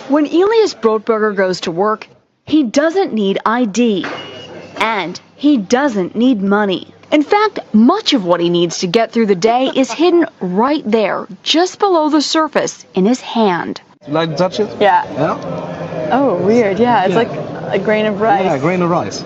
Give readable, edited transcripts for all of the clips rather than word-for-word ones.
When Elias Brotberger goes to work, he doesn't need ID, and he doesn't need money. In fact, much of what he needs to get through the day is hidden right there, just below the surface, in his hand. You like to touch it? Yeah. Yeah? Oh, weird. Yeah, it's like a grain of rice. Yeah, a grain of rice.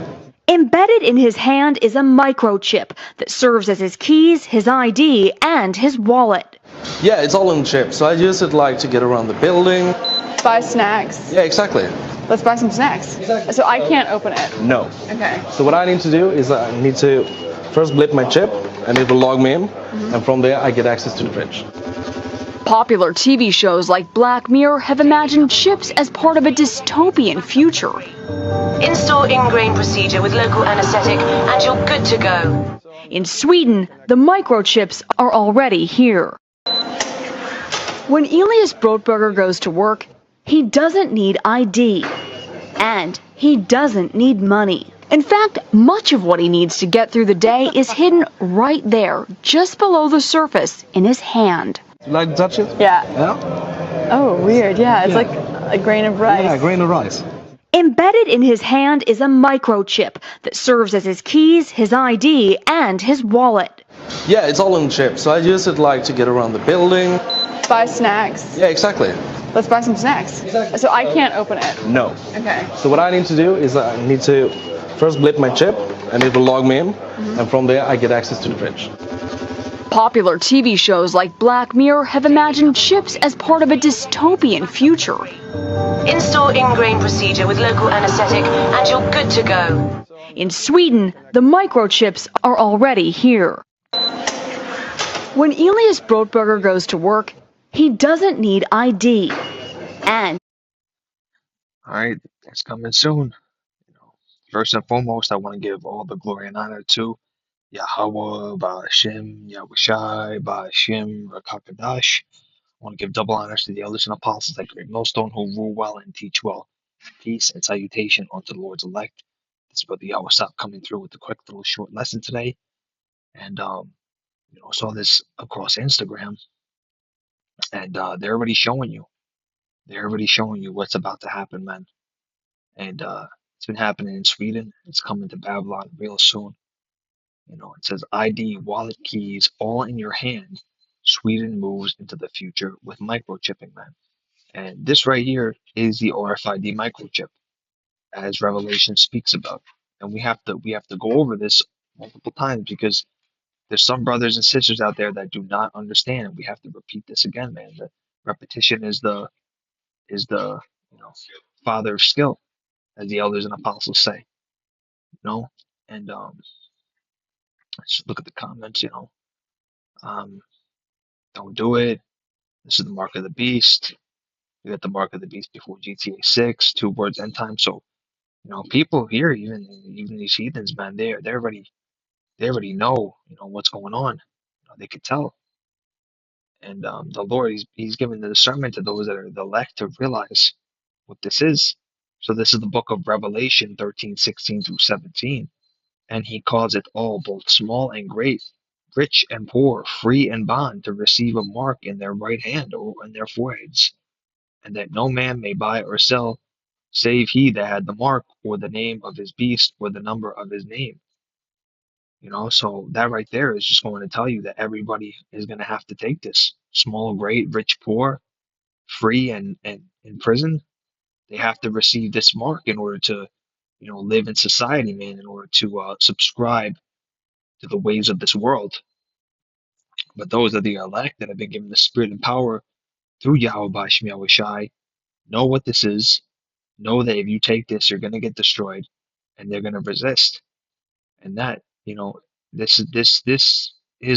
Embedded in his hand is a microchip that serves as his keys, his ID, and his wallet. Yeah, it's all in chip, so I use it like to get around the building. Buy snacks. Yeah, exactly. Let's buy some snacks. Exactly. So I can't open it. No. Okay. So what I need to do is I need to first blip my chip, and it will log me in, and from there I get access to the fridge. Popular TV shows like Black Mirror have imagined chips as part of a dystopian future. Install ingrain procedure with local anesthetic and you're good to go. In Sweden, the microchips are already here. When Elias Brotberger goes to work, he doesn't need ID, and he doesn't need money. In fact, much of what he needs to get through the day is hidden right there, just below the surface, in his hand. You like to touch it? Yeah. Yeah? Oh, weird. Yeah, it's like a grain of rice. Yeah, a grain of rice. Embedded in his hand is a microchip that serves as his keys, his ID, and his wallet. Yeah, it's all in chip, so I use it like to get around the building. Buy snacks. Yeah, exactly. Let's buy some snacks. Exactly. So I can't open it. No. Okay. So what I need to do is I need to first blip my chip, and it will log me in, and from there I get access to the fridge. Popular TV shows like Black Mirror have imagined chips as part of a dystopian future. Install ingrain procedure with local anesthetic and you're good to go. In Sweden, the microchips are already here. When Elias Brotberger goes to work, he doesn't need ID, and All right, it's coming soon. First and foremost, I want to give all the glory and honor to Yahweh, Ba'ashem, Yahushai, Ba'ashem, Rakakadash. I want to give double honors to the elders and apostles at Great Millstone who rule well and teach well. Peace and salutation unto the Lord's elect. This brother Yahweh stop coming through with a quick little short lesson today. And saw this across Instagram, and they're already showing you. They're already showing you what's about to happen, man. And it's been happening in Sweden. It's coming to Babylon real soon. It says ID, wallet keys, all in your hand. Sweden moves into the future with microchipping, man. And this right here is the RFID microchip, as Revelation speaks about. And we have to go over this multiple times because there's some brothers and sisters out there that do not understand, and we have to repeat this again, man. The repetition is the father of skill, as the elders and apostles say. And let's look at the comments. Don't do it. This is the mark of the beast. We got the mark of the beast before GTA 6, 2 words end time. So people here, even these heathens, man, they already know what's going on. They could tell. And the Lord, he's given the discernment to those that are the elect to realize what this is. So this is the book of Revelation 13:16 through 17. And he calls it all, both small and great, rich and poor, free and bond, to receive a mark in their right hand or in their foreheads, and that no man may buy or sell save he that had the mark or the name of his beast or the number of his name. So that right there is just going to tell you that everybody is going to have to take this. Small, great, rich, poor, free, and in prison. They have to receive this mark in order to, live in society, man, in order to subscribe to the ways of this world. But those are the elect that have been given the spirit and power through Yahweh Ba'ashem Yahushai know what this is. Know that if you take this, you're going to get destroyed, and they're going to resist. And that, this is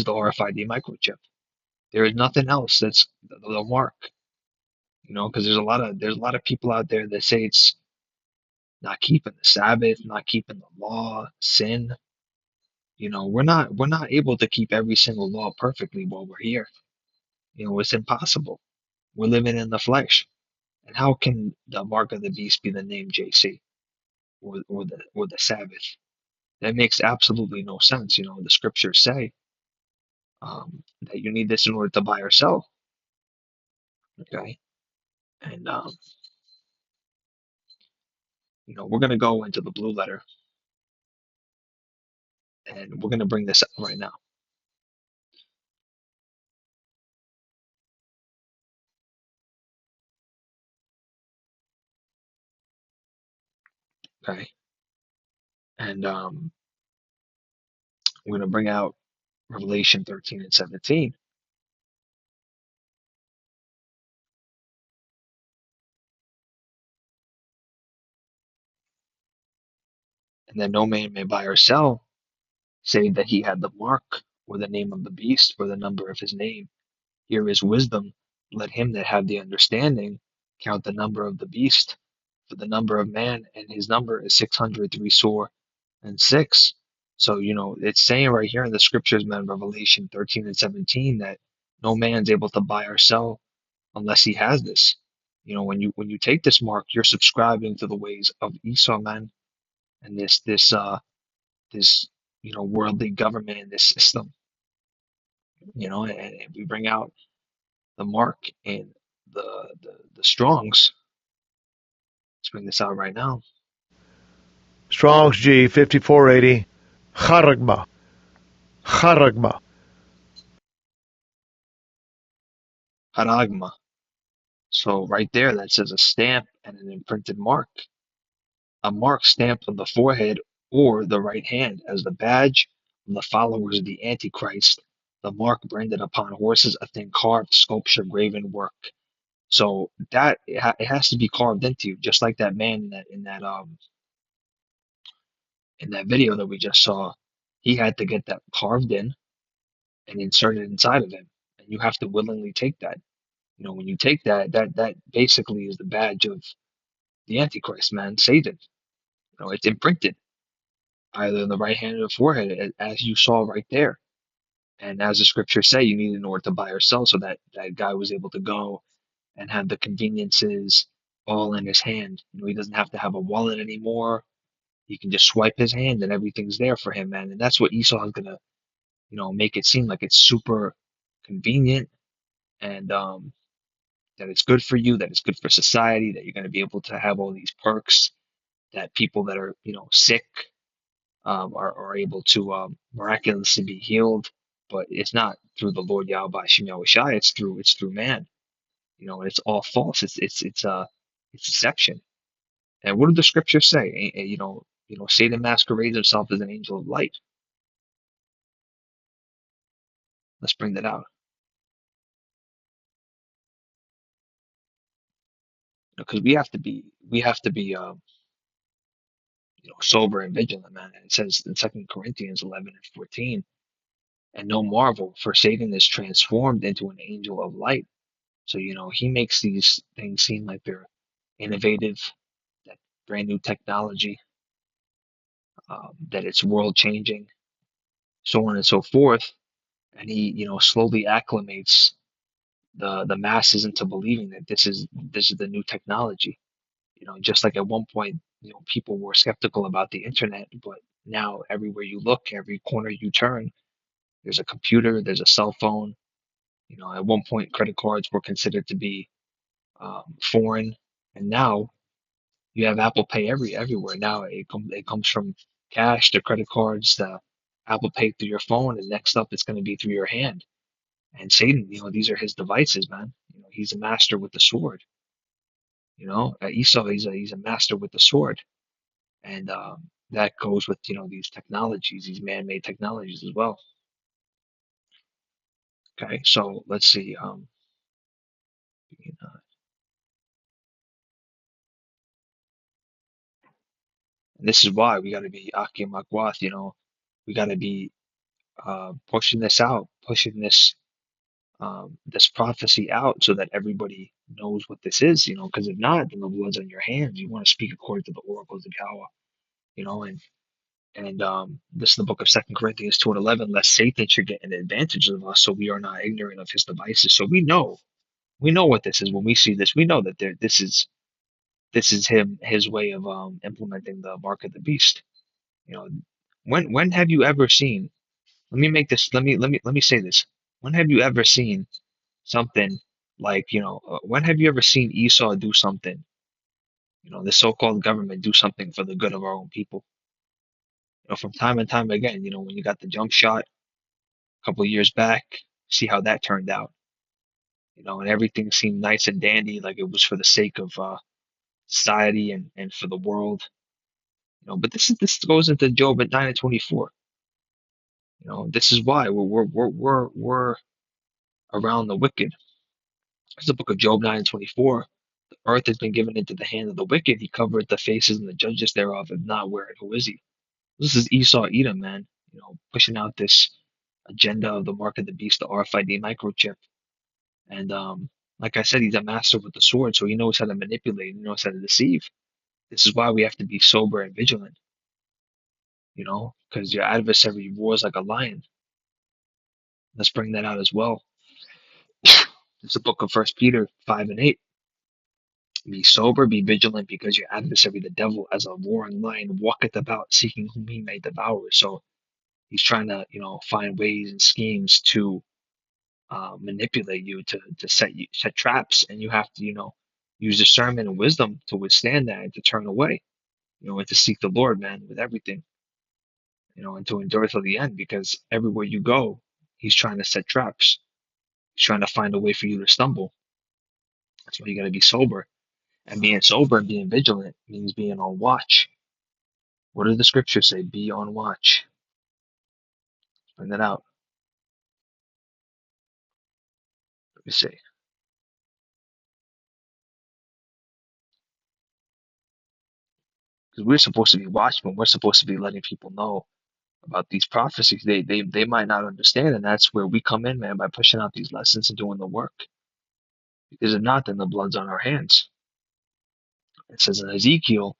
the RFID microchip. There is nothing else that's the mark. Because there's a lot of people out there that say it's not keeping the Sabbath, not keeping the law, sin. We're not able to keep every single law perfectly while we're here. It's impossible. We're living in the flesh. And how can the mark of the beast be the name JC or the Sabbath? That makes absolutely no sense. The scriptures say that you need this in order to buy or sell. Okay, and We're gonna go into the blue letter and we're gonna bring this up right now. Okay. And we're gonna bring out Revelation 13 and 17. And then no man may buy or sell, save that he had the mark, or the name of the beast, or the number of his name. Here is wisdom. Let him that have the understanding count the number of the beast, for the number of man, and his number is 636. So, it's saying right here in the scriptures, man, Revelation 13 and 17, that no man's able to buy or sell unless he has this. When you take this mark, you're subscribing to the ways of Esau, man, and this worldly government and this system. And we bring out the mark in the Strongs. Let's bring this out right now. Strong's G 5480. Charagma. Charagma. Haragma. So right there, that says a stamp and an imprinted mark. A mark stamped on the forehead or the right hand as the badge of the followers of the Antichrist. The mark branded upon horses, a thing carved, sculpture, graven work. So that it has to be carved into you, just like that man in that video that we just saw. He had to get that carved in and inserted inside of him, and you have to willingly take that. When you take that basically is the badge of the Antichrist, man, Satan. It's imprinted either in the right hand or the forehead, as you saw right there. And as the scriptures say, you need in order to buy or sell, so that guy was able to go and have the conveniences all in his hand. He doesn't have to have a wallet anymore. He can just swipe his hand and everything's there for him, man. And that's what Esau is gonna, make it seem like it's super convenient and that it's good for you, that it's good for society, that you're gonna be able to have all these perks that people that are, sick are able to miraculously be healed. But it's not through the Lord Yahweh Shem Yahushai. It's through man. And it's all false. It's deception. And what did the scriptures say? Satan masquerades himself as an angel of light. Let's bring that out. Because we have to be sober and vigilant, man. And it says in 2 Corinthians 11 and 14, and no marvel, for Satan is transformed into an angel of light. So, he makes these things seem like they're innovative, that brand new technology, that it's world changing, so on and so forth. And he, slowly acclimates the masses into believing that this is the new technology. Just like at one point, people were skeptical about the internet, but now everywhere you look, every corner you turn, there's a computer, there's a cell phone. At one point, credit cards were considered to be foreign, and now you have Apple Pay everywhere. Now it comes from cash to credit cards to Apple Pay through your phone, and next up it's going to be through your hand. And Satan, these are his devices, man. He's a master with the sword. Esau, he's a master with the sword, and that goes with these technologies, these man-made technologies as well. Okay, so let's see. This is why we got to be Akim Akwath. We got to be pushing this out, pushing this prophecy out, so that everybody knows what this is. Because if not, then the blood's on your hands. You want to speak according to the oracles of Yahweh. And this is the book of 2 Corinthians 2 and 11. Lest Satan should get an advantage of us, so we are not ignorant of his devices. So we know what this is. When we see this, we know that this is his way of implementing the mark of the beast. When have you ever seen? Let me make this. Let me say this. When have you ever seen something like when have you ever seen Esau do something This so-called government do something for the good of our own people. From time and time again, when you got the jump shot a couple of years back, see how that turned out. And everything seemed nice and dandy, like it was for the sake of society and for the world. But this goes into Job at 9 and 24. This is why we're around the wicked. It's the book of Job 9 and 24. The earth has been given into the hand of the wicked. He covered the faces and the judges thereof, and not where and who is he? This is Esau Edom, man. Pushing out this agenda of the mark of the beast, the RFID microchip. And like I said, he's a master with the sword, so he knows how to manipulate, he knows how to deceive. This is why we have to be sober and vigilant, because your adversary roars like a lion. Let's bring that out as well. It's the book of First Peter 5 and 8. Be sober, be vigilant, because your adversary, the devil, as a roaring lion, walketh about, seeking whom he may devour. So he's trying to, find ways and schemes to manipulate you, to set traps, and you have to, use discernment and wisdom to withstand that and to turn away, and to seek the Lord, man, with everything, and to endure till the end, because everywhere you go, he's trying to set traps. He's trying to find a way for you to stumble. That's why you got to be sober. And being sober and being vigilant means being on watch. What does the scripture say? Be on watch. Bring that out. Let me see. Because we're supposed to be watchmen. We're supposed to be letting people know about these prophecies. They might not understand, and that's where we come in, man, by pushing out these lessons and doing the work. Because if not, then the blood's on our hands. It says in Ezekiel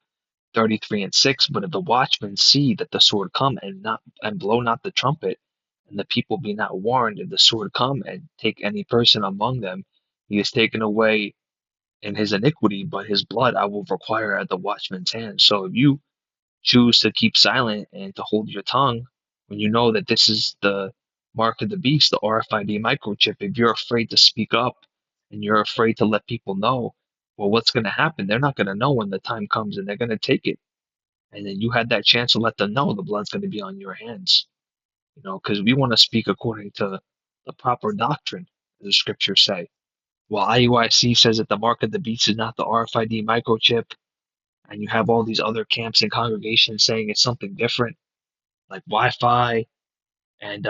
33 and 6, but if the watchmen see that the sword come and blow not the trumpet, and the people be not warned, if the sword come and take any person among them, he is taken away in his iniquity, but his blood I will require at the watchman's hand. So if you choose to keep silent and to hold your tongue when you know that this is the mark of the beast, the RFID microchip, if you're afraid to speak up and you're afraid to let people know, well, what's going to happen? They're not going to know when the time comes, and they're going to take it. And then you had that chance to let them know the blood's going to be on your hands, because we want to speak according to the proper doctrine, as the scriptures say. While IUIC says that the mark of the beast is not the RFID microchip, and you have all these other camps and congregations saying it's something different, like Wi-Fi and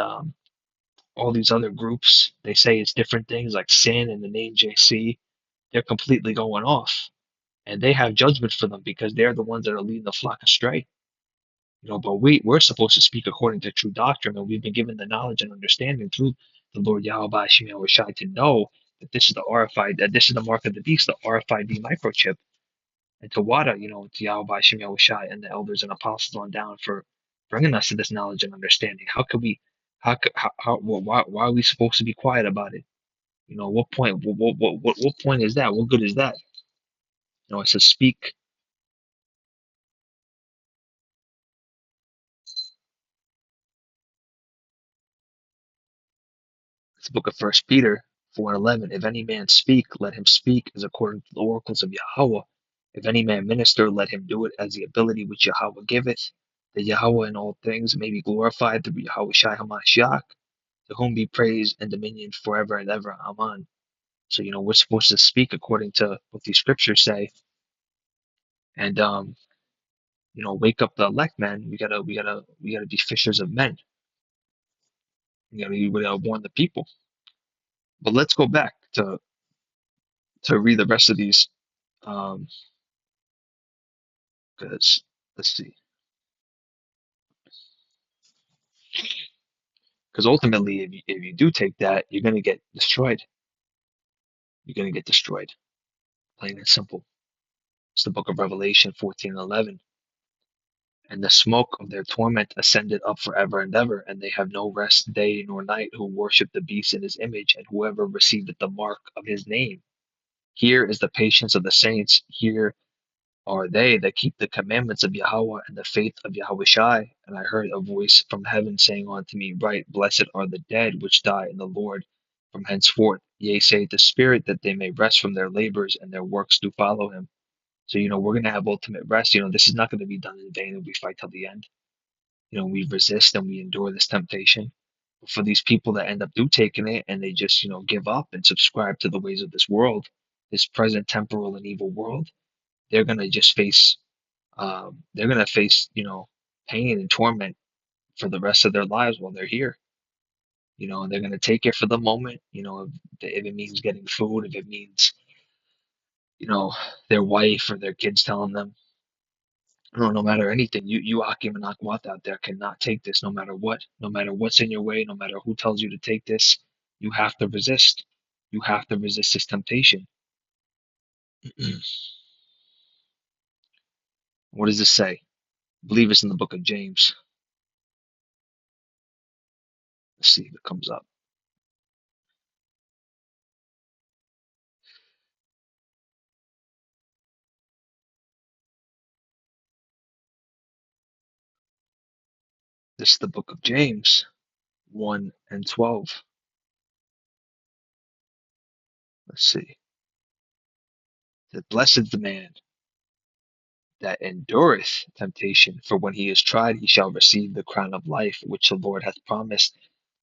all these other groups. They say it's different things like sin and the name JC. They're completely going off, and they have judgment for them because they're the ones that are leading the flock astray. But we're supposed to speak according to true doctrine, and we've been given the knowledge and understanding through the Lord Yahweh Hashem Yahweh Shai to know that this is the RFID, that this is the mark of the beast, the RFID microchip, and to Wada, to Yahweh Hashem Yahweh Shai and the elders and apostles on down for bringing us to this knowledge and understanding. How could we, why are we supposed to be quiet about it? What point, what point is that? What good is that? It says speak. It's the book of First Peter 4:11. If any man speak, let him speak as according to the oracles of Yahweh. If any man minister, let him do it as the ability which Yahweh giveth, that Yahweh in all things may be glorified through Yahweh Shai HaMashiach, to whom be praise and dominion forever and ever. Amen. So we're supposed to speak according to what these scriptures say, and wake up the elect, man. We gotta be fishers of men. We gotta warn the people. But let's go back to read the rest of these, because let's see, because ultimately, if you do take that, you're gonna get destroyed. You're gonna get destroyed, plain and simple. It's the book of Revelation 14 and 11. And the smoke of their torment ascended up forever and ever, and they have no rest day nor night who worship the beast in his image, and whoever receiveth the mark of his name. Here is the patience of the saints. Here are they that keep the commandments of Yahweh and the faith of Yahweh Shai. And I heard a voice from heaven saying unto me, Right, blessed are the dead which die in the Lord from henceforth. Yea, say the Spirit, that they may rest from their labors, and their works do follow him. So, we're going to have ultimate rest. This is not going to be done in vain if we fight till the end. We resist and we endure this temptation. But for these people that end up taking it and they just, give up and subscribe to the ways of this world, this present temporal and evil world, they're going to just face, they're going to face, pain and torment for the rest of their lives while they're here. And they're going to take it for the moment, if it means getting food, if it means, their wife or their kids telling them, no matter anything, you Akim and Akwat out there cannot take this no matter what, no matter what's in your way, no matter who tells you to take this, you have to resist. You have to resist this temptation. What does this say? I believe it's in the book of James. Let's see if it comes up. This is the book of James 1 and 12. Let's see. That blessed is the man that endureth temptation, for when he is tried, he shall receive the crown of life, which the Lord hath promised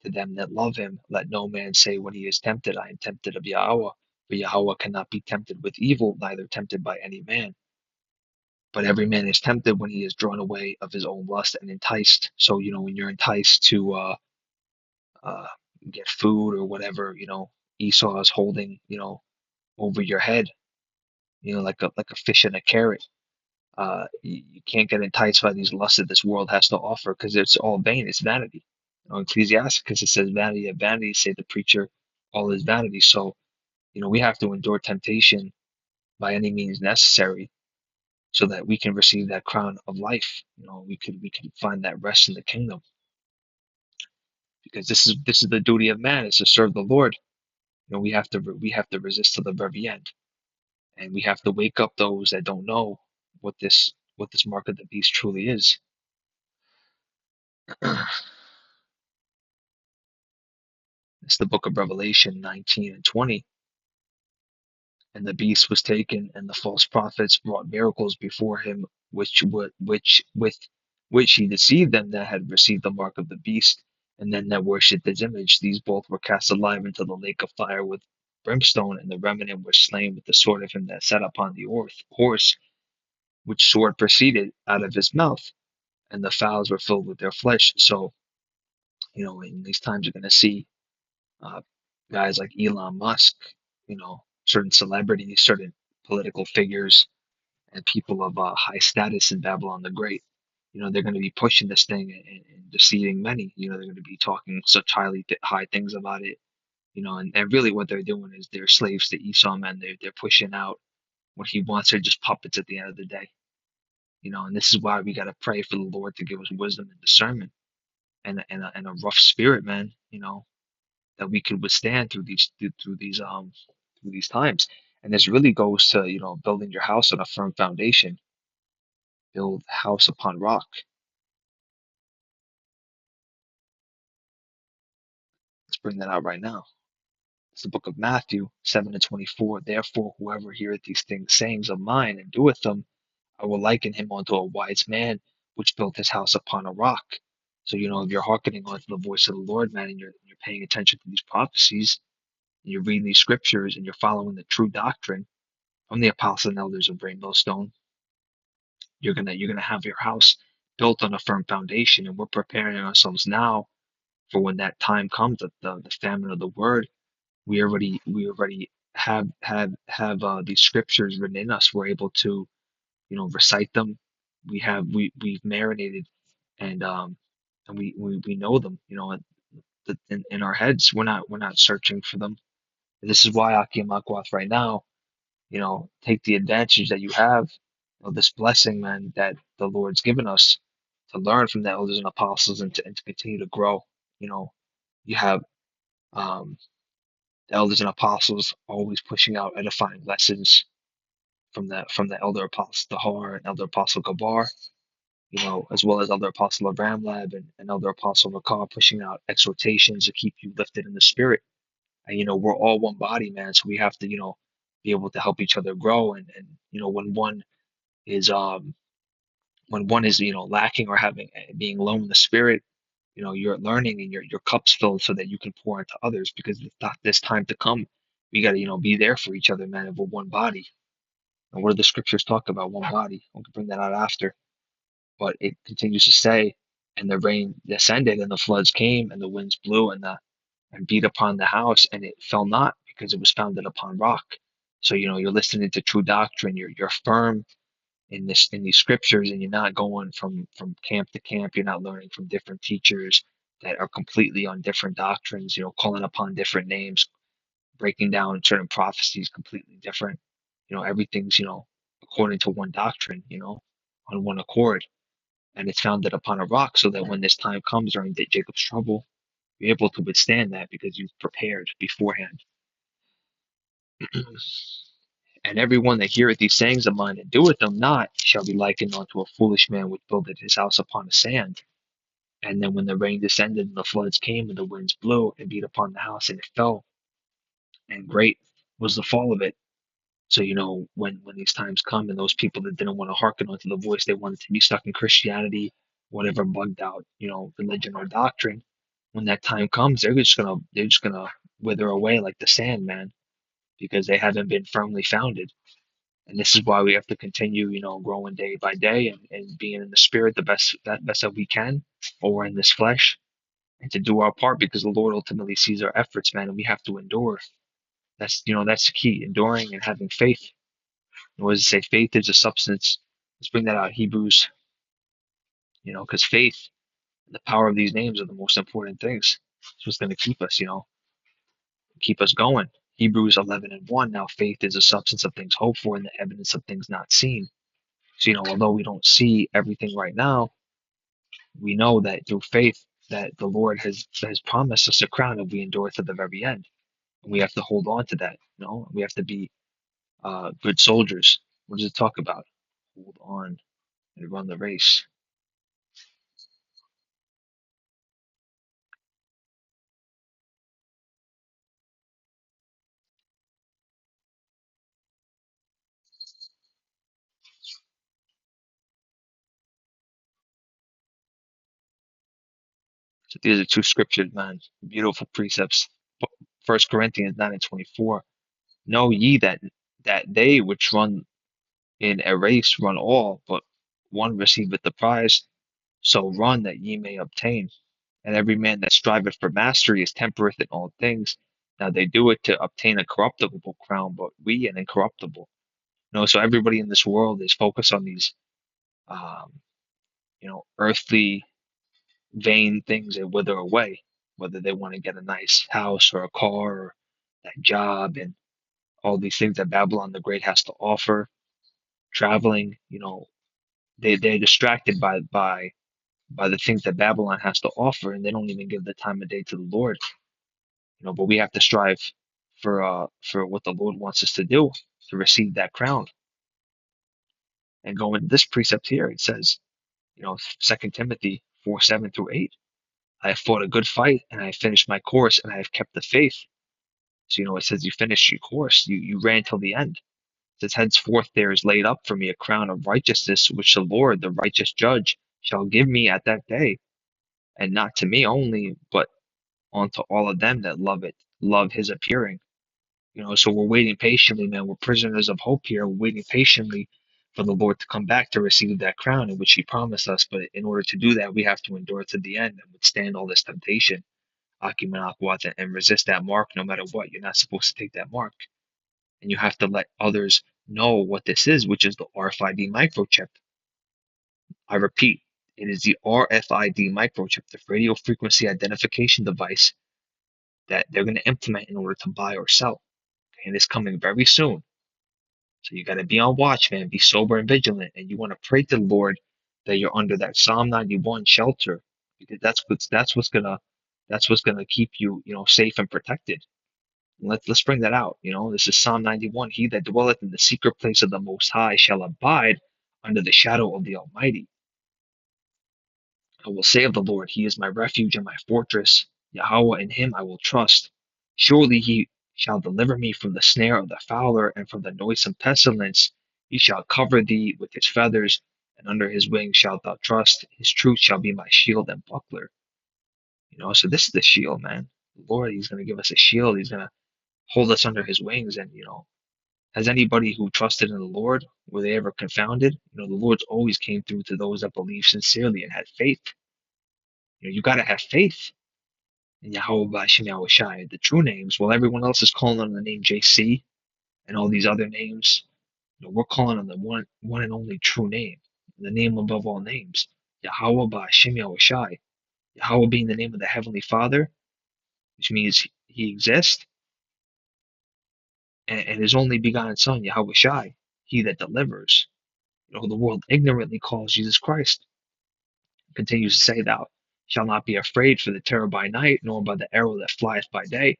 to them that love him. Let no man say when he is tempted, I am tempted of Yahweh, for Yahweh cannot be tempted with evil, neither tempted by any man. But every man is tempted when he is drawn away of his own lust and enticed. So, when you're enticed to uh, get food or whatever, Esau is holding, over your head, like a fish in a carrot. You can't get enticed by these lusts that this world has to offer because it's all vain. It's vanity. Ecclesiasticus, it says vanity of vanity, say the preacher, all is vanity. So, we have to endure temptation by any means necessary so that we can receive that crown of life. We could find that rest in the kingdom because this is the duty of man is to serve the Lord. We have to resist to the very end, and we have to wake up those that don't know what this mark of the beast truly is. It's the book of Revelation 19 and 20. And the beast was taken, and the false prophets wrought miracles before him, with which he deceived them that had received the mark of the beast, and then that worshipped his image. These both were cast alive into the lake of fire with brimstone, and the remnant were slain with the sword of him that sat upon the horse, which sword proceeded out of his mouth, and the fowls were filled with their flesh. So, in these times, you're going to see uh, guys like Elon Musk, certain celebrities, certain political figures, and people of high status in Babylon the Great. They're going to be pushing this thing and deceiving many. They're going to be talking such high things about it. And really what they're doing is they're slaves to Esau, man. They're pushing out what he wants. They're just puppets at the end of the day. And this is why we got to pray for the Lord to give us wisdom and discernment and a rough spirit, man. That we could withstand through these times. And this really goes to building your house on a firm foundation. Build house upon rock. Let's bring that out right now. It's the book of Matthew 7 and 24. Therefore, whoever heareth these things, sayings of mine, and doeth them, I will liken him unto a wise man which built his house upon a rock. So, if you're hearkening onto the voice of the Lord, man, and you're paying attention to these prophecies, and you're reading these scriptures, and you're following the true doctrine from the apostles and elders of Rainbow Stone, you're gonna have your house built on a firm foundation. And we're preparing ourselves now for when that time comes, the famine of the word. We already have these scriptures written in us. We're able to recite them. We've marinated and we know them. In our heads, we're not searching for them. This is why Aki and Makwath right now, take the advantage that you have of this blessing, man, that the Lord's given us to learn from the elders and apostles and to continue to grow. You have um, the elders and apostles always pushing out edifying lessons from the elder apostle Dahar and elder apostle Gabar, as well as elder apostle of Ramlab and elder apostle Rakar pushing out exhortations to keep you lifted in the spirit. And we're all one body, man. So we have to, be able to help each other grow. And is um when one is lacking or having being low in the spirit, you're learning and your cup's filled so that you can pour into others because it's not this time to come. We got to be there for each other, man. And we're one body. And what do the scriptures talk about? One body. We can bring that out after. But it continues to say, and the rain descended, and the floods came, and the winds blew, and beat upon the house, and it fell not, because it was founded upon rock. So you're listening to true doctrine. You're firm in these scriptures, and you're not going from camp to camp. You're not learning from different teachers that are completely on different doctrines. Calling upon different names, breaking down certain prophecies completely different. Everything's according to one doctrine. On one accord, and it's founded upon a rock, so that when this time comes during Jacob's trouble, you're able to withstand that because you've prepared beforehand. And everyone that heareth these sayings of mine and doeth them not shall be likened unto a foolish man which builded his house upon the sand. And then when the rain descended and the floods came and the winds blew and beat upon the house and it fell, and great was the fall of it. So when these times come and those people that didn't want to hearken unto the voice, they wanted to be stuck in Christianity, whatever bugged out religion or doctrine. When that time comes, they're just gonna wither away like the sand, man, because they haven't been firmly founded. And this is why we have to continue, growing day by day and being in the spirit the best that we can, or we're in this flesh, and to do our part because the Lord ultimately sees our efforts, man, and we have to endure. That's the key, enduring and having faith. And what does it say? Faith is a substance. Let's bring that out. Hebrews, because faith, the power of these names are the most important things. It's what's going to keep us going. Hebrews 11:1. Now faith is a substance of things hoped for and the evidence of things not seen. So, although we don't see everything right now, we know that through faith that the Lord has promised us a crown if we endure to the very end. And we have to hold on to that. We have to be good soldiers. What does it talk about? Hold on and run the race. So these are two scriptures, man. Beautiful precepts. 1 Corinthians 9:24. Know ye that they which run in a race run all, but one receiveth the prize. So run that ye may obtain. And every man that striveth for mastery is temperate in all things. Now they do it to obtain a corruptible crown, but we an incorruptible. So everybody in this world is focused on these, um, earthly, vain things that wither away. Whether they want to get a nice house or a car or that job and all these things that Babylon the Great has to offer, traveling, they're distracted by the things that Babylon has to offer, and they don't even give the time of day to the Lord. But we have to strive for what the Lord wants us to do to receive that crown. And going this precept here, it says, 2 Timothy 4:7-8. I have fought a good fight, and I have finished my course, and I have kept the faith. So it says you finished your course, you ran till the end. It says henceforth there is laid up for me a crown of righteousness, which the Lord, the righteous judge, shall give me at that day, and not to me only, but unto all of them that love his appearing. So we're waiting patiently, man. We're prisoners of hope here. We're waiting patiently for the Lord to come back to receive that crown in which he promised us. But in order to do that, we have to endure to the end and withstand all this temptation, Akimen and resist that mark no matter what. You're not supposed to take that mark. And you have to let others know what this is, which is the RFID microchip. I repeat, it is the RFID microchip, the radio frequency identification device that they're going to implement in order to buy or sell. And it's coming very soon. So you got to be on watch, man. Be sober and vigilant, and you want to pray to the Lord that you're under that Psalm 91 shelter, because that's what's gonna keep you, safe and protected. And let's bring that out. This is Psalm 91. He that dwelleth in the secret place of the Most High shall abide under the shadow of the Almighty. I will say of the Lord, He is my refuge and my fortress. Yahweh, in Him I will trust. shall deliver me from the snare of the fowler and from the noisome pestilence. He shall cover thee with his feathers, and under his wings shalt thou trust. His truth shall be my shield and buckler. So this is the shield, man. The Lord, he's going to give us a shield. He's going to hold us under his wings. And, has anybody who trusted in the Lord, were they ever confounded? The Lord's always came through to those that believe sincerely and had faith. You got to have faith in Yahweh B'Shem Yahweh Shai. The true names, while everyone else is calling on the name JC and all these other names, we're calling on the one and only true name, the name above all names, Yahweh B'Shem Yahweh Shai. Yahweh being the name of the Heavenly Father, which means he exists, and his only begotten Son, Yahweh Shai, he that delivers. The world ignorantly calls Jesus Christ. Continues to say, thou shalt not be afraid for the terror by night, nor by the arrow that flieth by day,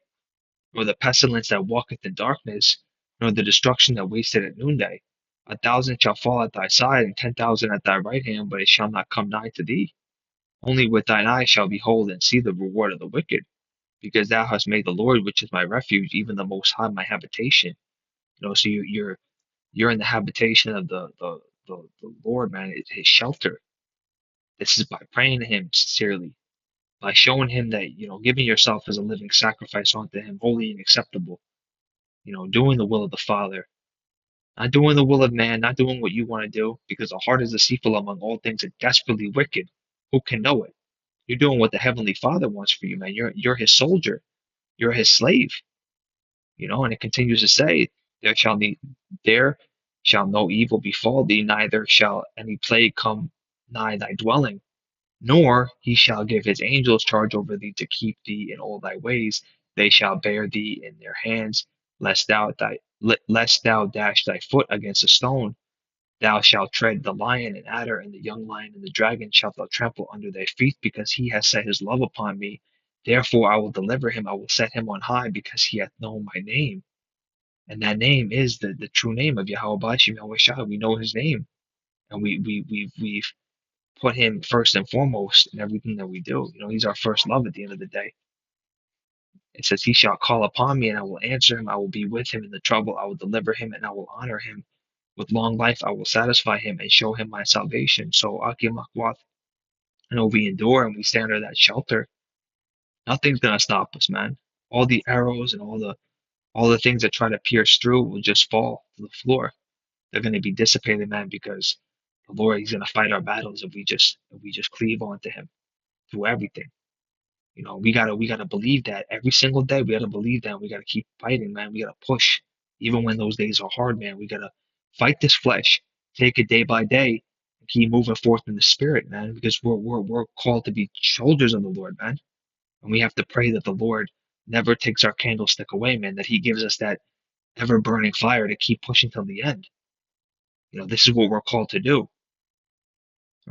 nor the pestilence that walketh in darkness, nor the destruction that wasteth at noonday. 1,000 shall fall at thy side, and 10,000 at thy right hand, but it shall not come nigh to thee. Only with thine eyes shall behold and see the reward of the wicked, because thou hast made the Lord, which is my refuge, even the Most High, my habitation. So you're in the habitation of the Lord, man. It's his shelter. This is by praying to him sincerely, by showing him that, giving yourself as a living sacrifice unto him, holy and acceptable, doing the will of the Father, not doing the will of man, not doing what you want to do, because the heart is deceitful among all things and desperately wicked. Who can know it? You're doing what the Heavenly Father wants for you, man. You're his soldier. You're his slave. And it continues to say, there shall no evil befall thee, neither shall any plague come nigh thy dwelling. Nor he shall give his angels charge over thee to keep thee in all thy ways. They shall bear thee in their hands, lest thou dash thy foot against a stone. Thou shalt tread the lion and adder, and the young lion and the dragon shalt thou trample under thy feet, because he has set his love upon me. Therefore I will deliver him, I will set him on high, because he hath known my name. And that name is the true name of Yahweh B'Shem Yahweh Shai. We know his name, and we've put him first and foremost in everything that we do. He's our first love at the end of the day. It says, he shall call upon me, and I will answer him. I will be with him in the trouble. I will deliver him, and I will honor him. With long life I will satisfy him and show him my salvation. So Akim Akwat, we endure and we stand under that shelter. Nothing's gonna stop us, man. All the arrows and all the things that try to pierce through will just fall to the floor. They're gonna be dissipated, man, because the Lord, he's gonna fight our battles if we just cleave on to him through everything. We gotta believe that every single day. We gotta believe that. We gotta keep fighting, man. We gotta push, even when those days are hard, man. We gotta fight this flesh, take it day by day, and keep moving forth in the spirit, man. Because we're called to be soldiers of the Lord, man. And we have to pray that the Lord never takes our candlestick away, man. That He gives us that ever burning fire to keep pushing till the end. This is what we're called to do. All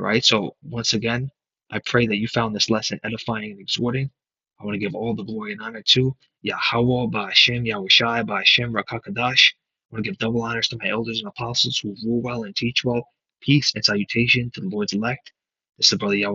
right. So once again, I pray that you found this lesson edifying and exhorting. I want to give all the glory and honor to Yahweh B'Shem Yahweh Shai B'Shem Rakakadash. I want to give double honors to my elders and apostles who rule well and teach well. Peace and salutation to the Lord's elect. This is the brother Yahweh.